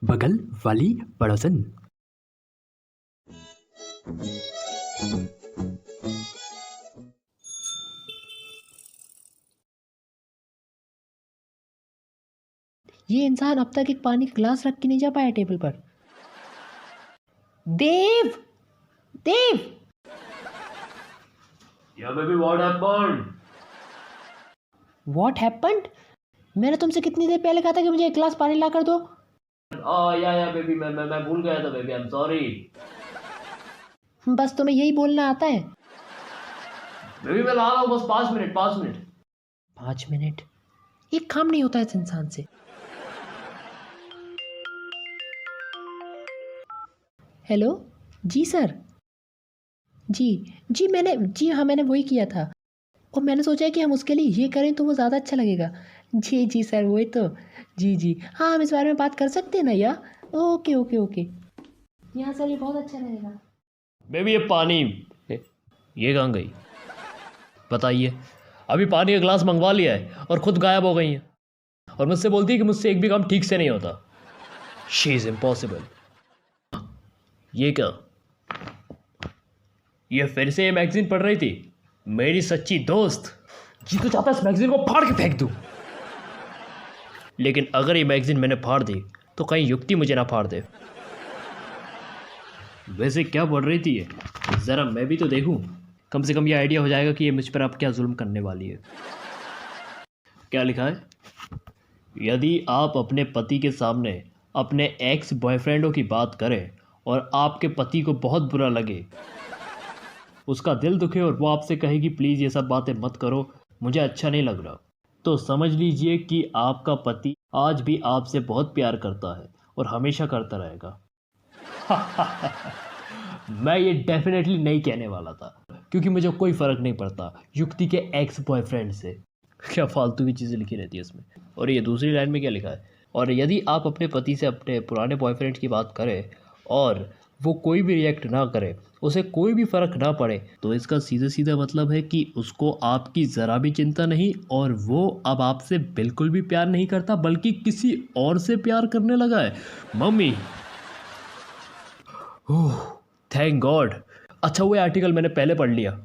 बगल वाली पड़ोसन। ये इंसान अब तक एक पानी का ग्लास रख के नहीं जा पाया टेबल पर। देव, देव, Yeah, baby, what happened? What happened? मैंने तुमसे कितनी देर पहले कहा था कि मुझे एक गिलास पानी ला कर दो। Yeah, baby, मैं भूल गया था baby, I'm sorry. बस तुम्हें यही बोलना आता है? Baby, मैं ला रहा हूँ, बस 5 मिनट 5 मिनट। 5 मिनट? एक काम नहीं होता इस इंसान से। हेलो, जी सर। जी मैंने वही किया था, और मैंने सोचा कि हम उसके लिए ये करें तो वो ज़्यादा अच्छा लगेगा। जी सर, वही तो। जी हाँ, हम इस बारे में बात कर सकते हैं ना यार? Okay okay okay. यहाँ सर, ये बहुत अच्छा रहेगा। बेबी ये पानी, ये कहाँ गई बताइए? अभी पानी का गिलास मंगवा लिया है और खुद गायब हो गई है, और मुझसे बोलती है कि मुझसे एक भी काम ठीक से नहीं होता। She is impossible. ये क्या? ये फिर से ये मैगजीन पढ़ रही थी, मेरी सच्ची दोस्त। जी तो चाहता है इस मैगजीन को फाड़ के फेंक दूं, लेकिन अगर ये मैगजीन मैंने फाड़ दी तो कहीं युक्ति मुझे ना फाड़ दे। वैसे क्या पढ़ रही थी ये, ज़रा मैं भी तो देखूं, कम से कम ये आइडिया हो जाएगा कि ये मुझ पर अब क्या जुल्म करने वाली है। क्या लिखा है? यदि आप अपने पति के सामने अपने एक्स बॉयफ्रेंडों की बात करें और आपके पति को बहुत बुरा लगे, उसका दिल दुखे और वो आपसे कहे कि प्लीज़ ये सब बातें मत करो, मुझे अच्छा नहीं लग रहा, तो समझ लीजिए कि आपका पति आज भी आपसे बहुत प्यार करता है और हमेशा करता रहेगा। मैं ये डेफिनेटली नहीं कहने वाला था, क्योंकि मुझे कोई फ़र्क नहीं पड़ता युक्ति के एक्स बॉयफ्रेंड से। क्या फालतू की चीज़ें लिखी रहती है इसमें। और ये दूसरी लाइन में क्या लिखा है? और यदि आप अपने पति से अपने पुराने बॉयफ्रेंड की बात करें और वो कोई भी रिएक्ट ना करे, उसे कोई भी फ़र्क ना पड़े, तो इसका सीधा सीधा मतलब है कि उसको आपकी ज़रा भी चिंता नहीं और वो अब आपसे बिल्कुल भी प्यार नहीं करता, बल्कि किसी और से प्यार करने लगा है। Mummy, oh thank God. अच्छा वो आर्टिकल मैंने पहले पढ़ लिया,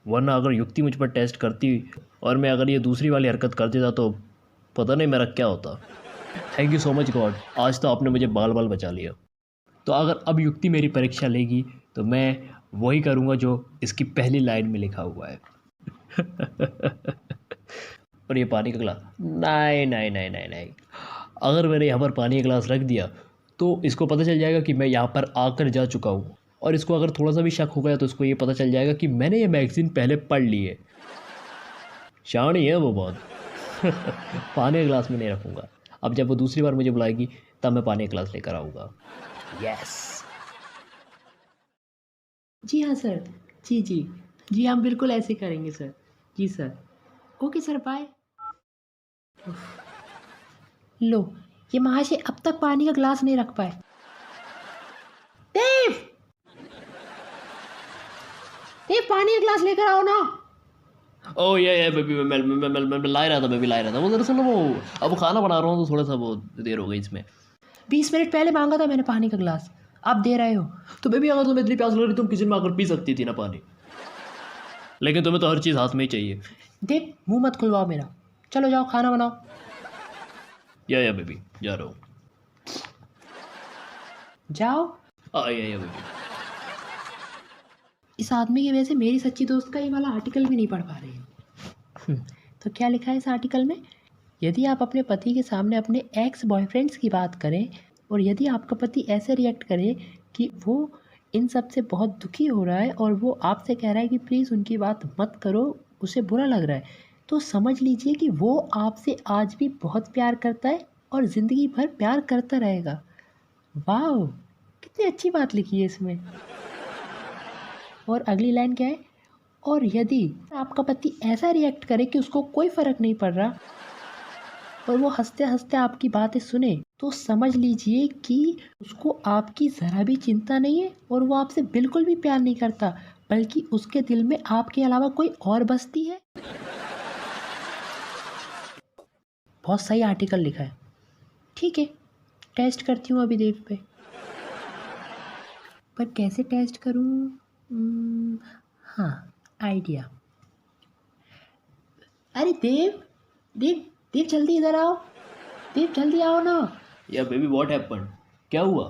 वरना अगर युक्ति मुझ पर टेस्ट करती और मैं अगर ये दूसरी वाली हरकत कर देता तो पता नहीं मेरा क्या होता। Thank you so much God, आज तो आपने मुझे बाल बाल बचा लिया। तो अगर अब युक्ति मेरी परीक्षा लेगी तो मैं वही करूँगा जो इसकी पहली लाइन में लिखा हुआ है। और ये पानी का गिलास, नहीं नहीं नहीं नहीं नहीं, अगर मैंने यहाँ पर पानी का गिलास रख दिया तो इसको पता चल जाएगा कि मैं यहाँ पर आकर जा चुका हूँ, और इसको अगर थोड़ा सा भी शक हो गया तो इसको ये पता चल जाएगा कि मैंने ये मैगज़ीन पहले पढ़ ली है। शानी है वो बहुत। पानी का गिलास में नहीं रखूँगा, अब जब वो दूसरी बार मुझे बुलाएगी तब मैं पानी का गिलास लेकर आऊँगा। यस। जी हाँ सर। जी हम बिल्कुल ऐसे करेंगे सर। जी सर। Okay sir, bye. लो, ये महाशय अब तक पानी का ग्लास नहीं रख पाए। देव, देव पानी का ग्लास लेकर आओ ना। ओह ये बेबी, मैं ला ही रहा था बेबी, ला ही रहा था। वो दरअसल वो अब खाना बना रहा हूँ तो थोड़ा सा वो देर हो गई इसमें। 20 मिनट पहले मांगा था मैंने पानी का ग्लास, आप दे रहे हो। तो बेबी अगर तुम्हें इतनी प्यास लग रही तुम किचन में आकर पी सकती थी ना पानी, लेकिन तुम्हें तो हर चीज़ हाथ में ही चाहिए। देव, मुंह मत खुलवाओ मेरा। चलो जाओ खाना बनाओ। या बेबी जा रहा हूँ। जाओ। या बेबी। इस आदमी की वजह से मेरी सच्ची दोस्त का ये वाला आर्टिकल भी नहीं पढ़ पा रही हूँ। तो क्या लिखा है इस आर्टिकल में? यदि आप अपने पति के सामने अपने एक्स बॉयफ्रेंड्स की बात करें और यदि आपका पति ऐसे रिएक्ट करे कि वो इन सब से बहुत दुखी हो रहा है और वो आपसे कह रहा है कि प्लीज़ उनकी बात मत करो, उसे बुरा लग रहा है, तो समझ लीजिए कि वो आपसे आज भी बहुत प्यार करता है और ज़िंदगी भर प्यार करता रहेगा। वाह, कितनी अच्छी बात लिखी है इसमें। और अगली लाइन क्या है? और यदि आपका पति ऐसा रिएक्ट करे कि उसको कोई फ़र्क नहीं पड़ रहा और वो हंसते हंसते आपकी बातें सुने, तो समझ लीजिए कि उसको आपकी ज़रा भी चिंता नहीं है और वो आपसे बिल्कुल भी प्यार नहीं करता, बल्कि उसके दिल में आपके अलावा कोई और बसती है। बहुत सही आर्टिकल लिखा है। ठीक है, टेस्ट करती हूँ अभी देव पे। पर कैसे टेस्ट करूँ? हाँ, आइडिया। अरे देव, देव, देव जल्दी इधर आओ। देव जल्दी आओ ना। या बेबी व्हाट हैपेंड? क्या हुआ?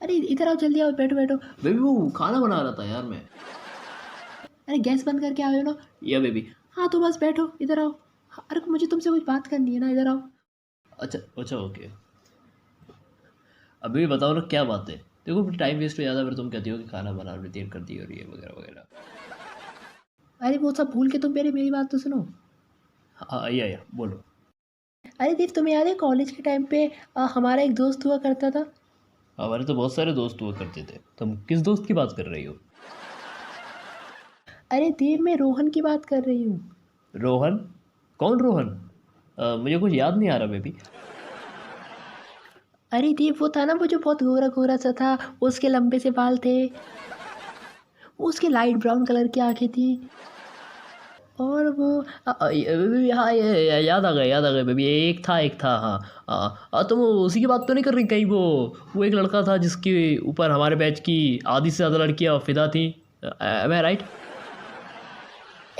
अरे इधर आओ, जल्दी आओ, बैठो बैठो। बेबी वो खाना बना रहा था यार मैं। अरे गैस बंद करके आओ ना। या बेबी। हाँ तो बस बैठो, इधर आओ। अरे मुझे तुमसे कुछ बात करनी है ना, इधर आओ। अच्छा अच्छा ओके। अभी बताओ ना क्या बात है। देखो टाइम वेस्ट हो जाता है, फिर तुम कहती हो कि खाना बना रही देर कर दी और ये वगैरह वगैरह। अरे वो सब भूल के तुम पहले मेरी बात तो सुनो। हाँ या बोलो। अरे देव, तुम्हें याद है कॉलेज के टाइम पे हमारा एक दोस्त हुआ करता था। हमारे तो बहुत सारे दोस्त हुआ करते थे। तुम किस दोस्त की बात कर रही हो? अरे देव, मैं रोहन की बात कर रही हूँ। रोहन? कौन रोहन? मुझे कुछ याद नहीं आ रहा बेबी। अरे देव, वो था ना, वो जो बहुत गोरा गोरा सा था, उसके लंबे से बाल थे, उसके लाइट ब्राउन कलर की आंखें थी, और वो हाँ याद आ गया बेबी। एक था हाँ। तुम उसी की बात तो नहीं कर रही कहीं? वो एक लड़का था जिसके ऊपर हमारे बैच की आधी से ज़्यादा लड़कियाँ फिदा थी। एम आई राइट?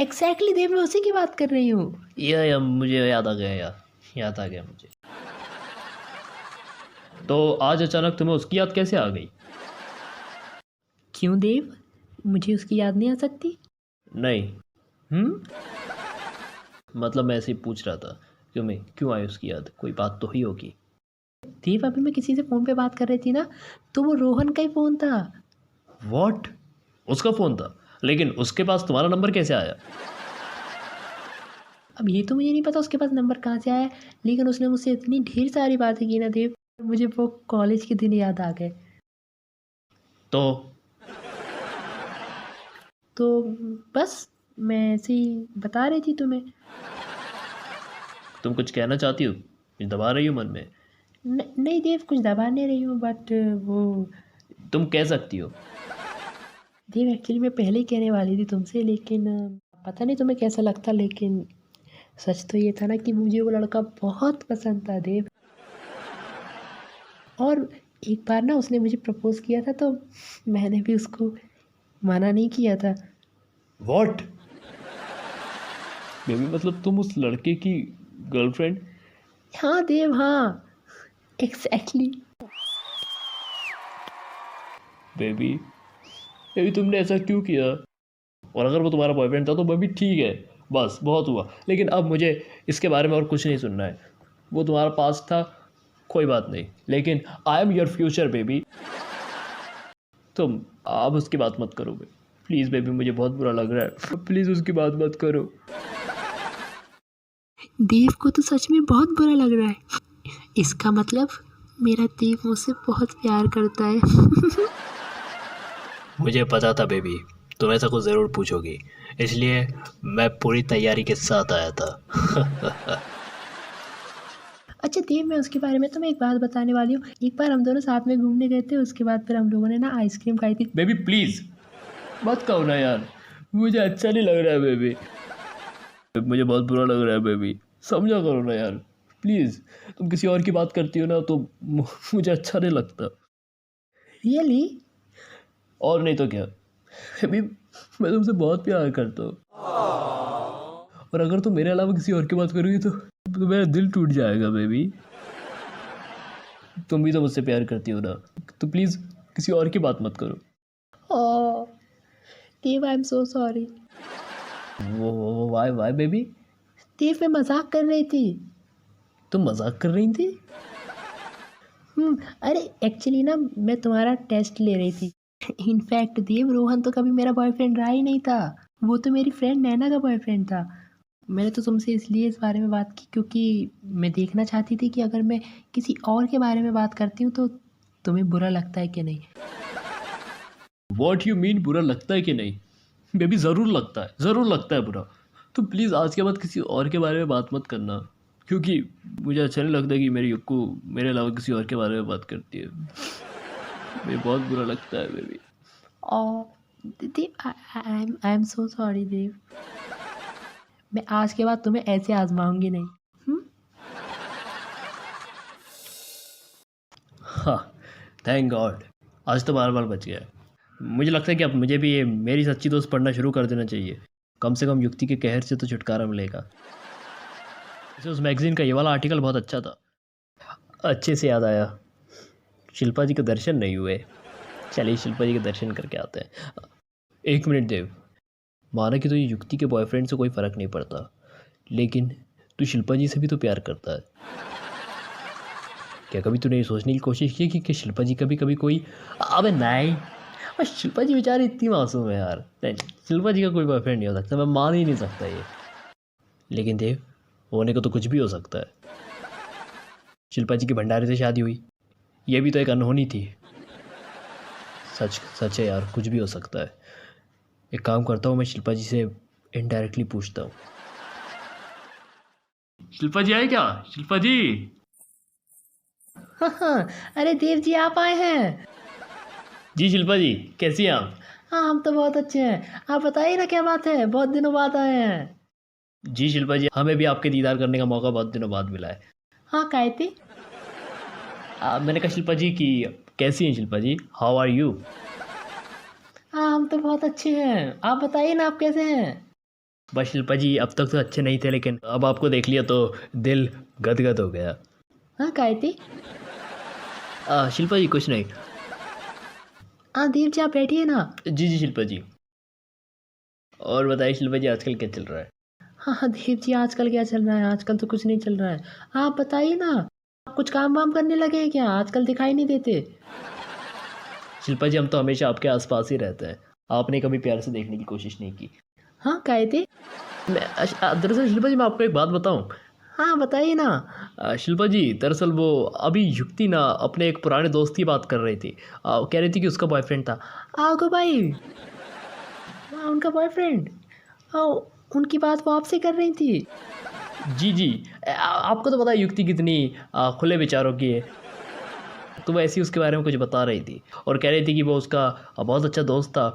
एग्जैक्टली देव, मैं उसी की बात कर रही हूँ। या मुझे याद आ गया यार, याद आ गया मुझे। तो आज अचानक तुम्हें उसकी याद कैसे आ गई? क्यों देव, मुझे उसकी याद नहीं आ सकती? नहीं। मतलब मैं ऐसे ही पूछ रहा था क्यों आई उसकी याद, कोई बात तो ही होगी। देव, अभी मैं किसी से फ़ोन पे बात कर रही थी ना, तो वो रोहन का ही फ़ोन था। वॉट? उसका फ़ोन था? लेकिन उसके पास तुम्हारा नंबर कैसे आया? अब ये तो मुझे नहीं पता उसके पास नंबर कहाँ से आया, लेकिन उसने मुझसे इतनी ढेर सारी बातें की ना देव, मुझे वो कॉलेज के दिन याद आ गए। तो तो बस मैं ऐसे ही बता रही थी तुम्हें। तुम कुछ कहना चाहती हो? कुछ दबा रही हो मन में? नहीं देव, कुछ दबा नहीं रही हूँ, बट वो तुम कह सकती हो। देव, एक्चुअली मैं पहले ही कहने वाली थी तुमसे, लेकिन पता नहीं तुम्हें कैसा लगता, लेकिन सच तो ये था ना कि मुझे वो लड़का बहुत पसंद था देव। और एक बार ना उसने मुझे प्रपोज किया था, तो मैंने भी उसको मना नहीं किया था। वॉट? बेबी मतलब तुम उस लड़के की गर्लफ्रेंड? हाँ देव, हाँ, एग्जैक्टली। बेबी बेबी तुमने ऐसा क्यों किया? और अगर वो तुम्हारा बॉयफ्रेंड था तो बेबी ठीक है, बस बहुत हुआ। लेकिन अब मुझे इसके बारे में और कुछ नहीं सुनना है। वो तुम्हारा पास्ट था, कोई बात नहीं, लेकिन I am your future baby. तुम आप उसकी बात मत करो प्लीज़ बेबी, मुझे बहुत बुरा लग रहा है। प्लीज़ उसकी बात मत करो। देव को तो सच में बहुत बुरा लग रहा है। इसका मतलब मेरा देव मुझसे बहुत प्यार करता है। मुझे पता था बेबी तुम ऐसा कुछ ज़रूर पूछोगी, इसलिए मैं पूरी तैयारी के साथ आया था। अच्छा देव, मैं उसके बारे में तुम्हें एक बात बताने वाली हूँ। एक बार हम दोनों साथ में घूमने गए थे, उसके बाद फिर हम लोगों ने ना आइसक्रीम खाई थी। बेबी प्लीज़ मत कहो ना यार, मुझे अच्छा नहीं लग रहा है बेबी। मुझे बहुत बुरा लग रहा है बेबी, समझा करो ना यार प्लीज़। तुम किसी और की बात करती हो ना तो मुझे अच्छा नहीं लगता। रियली? और नहीं तो क्या बेबी, मैं तुमसे बहुत प्यार करता हूँ, और अगर तुम मेरे अलावा किसी और की बात करोगी तो मेरा दिल टूट जाएगा बेबी। तुम भी तो मुझसे प्यार करती हो ना, तो प्लीज़ किसी और की बात मत करो। ओह देव, आई एम सो सॉरी। वो वाई बेबी? देव, मैं मजाक कर रही थी। तुम मजाक कर रही थी? अरे एक्चुअली ना, मैं तुम्हारा टेस्ट ले रही थी। इनफैक्ट देव, रोहन तो कभी मेरा बॉयफ्रेंड रहा ही नहीं था, वो तो मेरी फ्रेंड नैना का बॉयफ्रेंड था। मैंने तो तुमसे इसलिए इस बारे में बात की क्योंकि मैं देखना चाहती थी कि अगर मैं किसी और के बारे में बात करती हूँ तो तुम्हें बुरा लगता है कि नहीं। वॉट यू मीन बुरा लगता है कि नहीं? बेबी ज़रूर लगता है बुरा। तो प्लीज़ आज के बाद किसी और के बारे में बात मत करना, क्योंकि मुझे अच्छा नहीं लगता कि मेरी युक्कू मेरे अलावा किसी और के बारे में बात करती है। मुझे बहुत बुरा लगता है बेबी। और देव, आई एम सो सॉरी देव। मैं आज के बाद तुम्हें ऐसे आजमाऊंगी नहीं। हाँ, थैंक गॉड, आज तो बाल बच गया। मुझे लगता है कि अब मुझे भी ये मेरी सच्ची दोस्त पढ़ना शुरू कर देना चाहिए। कम से कम युक्ति के कहर से तो छुटकारा मिलेगा। वैसे उस मैगज़ीन का ये वाला आर्टिकल बहुत अच्छा था। अच्छे से याद आया, शिल्पा जी के दर्शन नहीं हुए। चलिए शिल्पा जी के दर्शन करके आते हैं। एक मिनट देव, माना कि तुझे युक्ति के बॉयफ्रेंड से कोई फ़र्क नहीं पड़ता, लेकिन तू शिल्पा जी से भी तो प्यार करता है। क्या कभी तूने ये सोचने की कोशिश की कि शिल्पा जी कभी कभी कोई... अबे नहीं, और शिल्पा जी बेचारी इतनी मासूम है यार। नहीं, शिल्पा जी का कोई बॉयफ्रेंड नहीं हो सकता, मैं मान ही नहीं सकता ये। लेकिन देव, होने को तो कुछ भी हो सकता है। शिल्पा जी की भंडारे से शादी हुई, ये भी तो एक अनहोनी थी। सच सच है यार, कुछ भी हो सकता है। एक काम करता हूँ, मैं शिल्पा जी से इनडायरेक्टली पूछता हूँ। शिल्पा जी आए क्या? शिल्पा जी। हाँ, अरे देव जी आप आए हैं। जी शिल्पा जी, कैसी हैं आप? हाँ हम तो बहुत अच्छे हैं, आप बताइए ना क्या बात है, बहुत दिनों बाद आए हैं। जी शिल्पा जी, हमें भी आपके दीदार करने का मौका बहुत दिनों बाद मिला है। हाँ कायती। मैंने कहा शिल्पा जी कि कैसी हैं शिल्पा जी, हाउ आर यू? हाँ हम तो बहुत अच्छे हैं, आप बताइए ना आप कैसे हैं। बस शिल्पा जी, अब तक तो अच्छे नहीं थे, लेकिन अब आपको देख लिया तो दिल गदगद हो गया। हाँ कायती। शिल्पा जी कुछ नहीं। हाँ देव जी आप बैठिए ना। जी जी शिल्पा जी। और बताइए शिल्पा जी, आजकल क्या चल रहा है? हाँ हाँ देव जी, आजकल क्या चल रहा है, आजकल तो कुछ नहीं चल रहा है। आप बताइए ना, आप कुछ काम वाम करने लगे हैं क्या, आजकल दिखाई नहीं देते। शिल्पा जी, हम तो हमेशा आपके आसपास ही रहते हैं, आपने कभी प्यार से देखने की कोशिश नहीं की। हाँ कायती। दरअसल शिल्पा जी, मैं आपको एक बात बताऊं। हाँ बताइए ना। शिल्पा जी, दरअसल वो अभी युक्ति ना अपने एक पुराने दोस्त की बात कर रही थी। कह रही थी कि उसका बॉयफ्रेंड था। आगो भाई, हाँ उनका बॉयफ्रेंड, हाँ उनकी बात वो आपसे कर रही थी। जी जी, आपको तो पता है युक्ति कितनी खुले विचारों की है। तो वो ऐसी उसके बारे में कुछ बता रही थी और कह रही थी कि वो उसका बहुत अच्छा दोस्त था,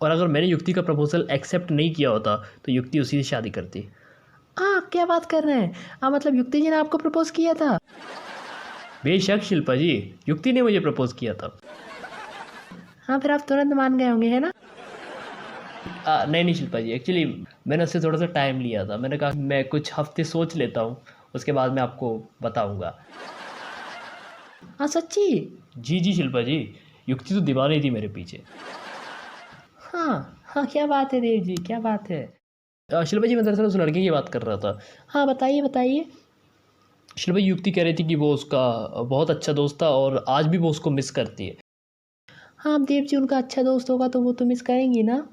और अगर मैंने युक्ति का प्रपोजल एक्सेप्ट नहीं किया होता तो युक्ति उसी से शादी करती। हाँ क्या बात कर रहे हैं, हाँ मतलब युक्ति जी ने आपको प्रपोज किया था। बेशक शिल्पा जी, युक्ति ने मुझे प्रपोज किया था। हाँ फिर आप तुरंत मान गए होंगे है ना। नहीं नहीं शिल्पा जी, एक्चुअली मैंने उससे थोड़ा सा टाइम लिया था। मैंने कहा मैं कुछ हफ्ते सोच लेता हूँ, उसके बाद मैं आपको बताऊँगा। हाँ सच्ची। जी जी शिल्पा जी, युक्ति तो दीवानी थी मेरे पीछे। हाँ हाँ क्या बात है देव जी, क्या बात है। शिल्पा जी, मैं दरअसल उस लड़के की बात कर रहा था। हाँ बताइए बताइए। शिल्पा जी, युक्ति कह रही थी कि वो उसका बहुत अच्छा दोस्त था और आज भी वो उसको मिस करती है। हाँ अब देव जी उनका अच्छा दोस्त होगा तो वो तो मिस करेंगी ना।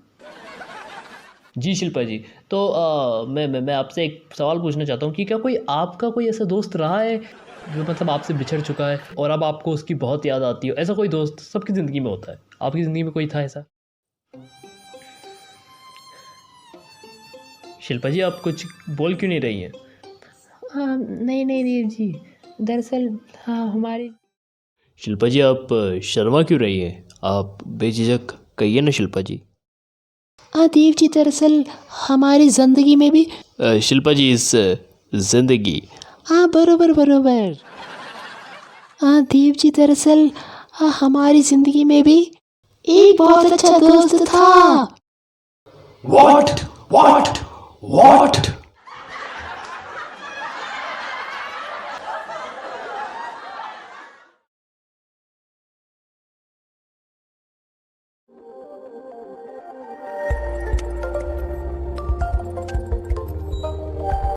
जी शिल्पा जी, तो मैं आपसे एक सवाल पूछना चाहता हूँ कि क्या कोई आपका कोई ऐसा दोस्त रहा है जो मतलब आपसे बिछड़ चुका है और अब आपको उसकी बहुत याद आती हो? ऐसा कोई दोस्त सबकी ज़िंदगी में होता है, आपकी ज़िंदगी में कोई था ऐसा? शिल्पा जी, आप कुछ बोल क्यों नहीं रही हैं? हाँ नहीं नहीं देव जी, दरअसल हाँ हमारी... शिल्पा जी, आप शर्मा क्यों रही हैं? आप बेझिझक कहिए ना शिल्पा जी। हाँ देव जी, दरअसल हमारी ज़िंदगी में भी... शिल्पा जी, इस जिंदगी... हाँ बरोबर बरोबर। हाँ देव जी, दरअसल हाँ हमारी ज़िंदगी में भी एक बहुत अच्छा दोस्त था। What?